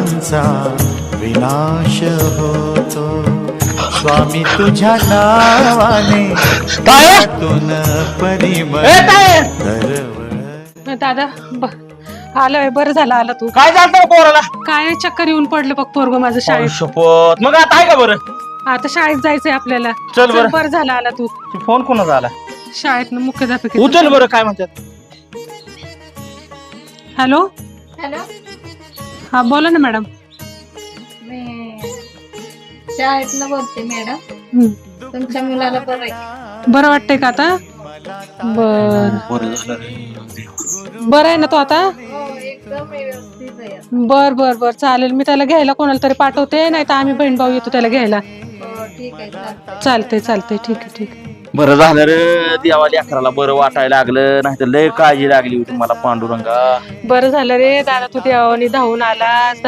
पापांचा विनाश होतो. स्वामी तुझ्या नावाने तुन परिमळ दरवळ. दादा आलोय, बरं झालं आला तू. काय झालं पोराला? काय चक्कर येऊन पडलं बघ पोरग माझं शाळेत. शपथ. मग आता आहे का बरं? आता शाळेत जायचंय आपल्याला. चल बरं. बरं झालं आला तू. फोन कोणाचा आला? शाळेत मुख्याध्यापक. उचल बरं. काय म्हणतात? हॅलो. हॅलो, हा बोला ना मॅडम. मी शाळेतनं बोलते मॅडम. तुमच्या मुलाला बरं आहे? बरं वाटतंय का आता? बरं आहे ना तो आता? हो, एकदम व्यवस्थित आहे. बर बर बर चालेल. मी त्याला घ्यायला कोणाला तरी पाठवते, नाही तर आम्ही बहीण भाऊ येतो त्याला घ्यायला. हो, ठीक आहे, चालतंय चालतंय. ठीक आहे ठीक आहे. बरं झालं रे देवा, लेकराला बरं वाटायला लागलं, नाही तर लय काळजी लागली होती मला पांडुरंगा. बरं झालं रे दादा, तू देवानी धावून आलास.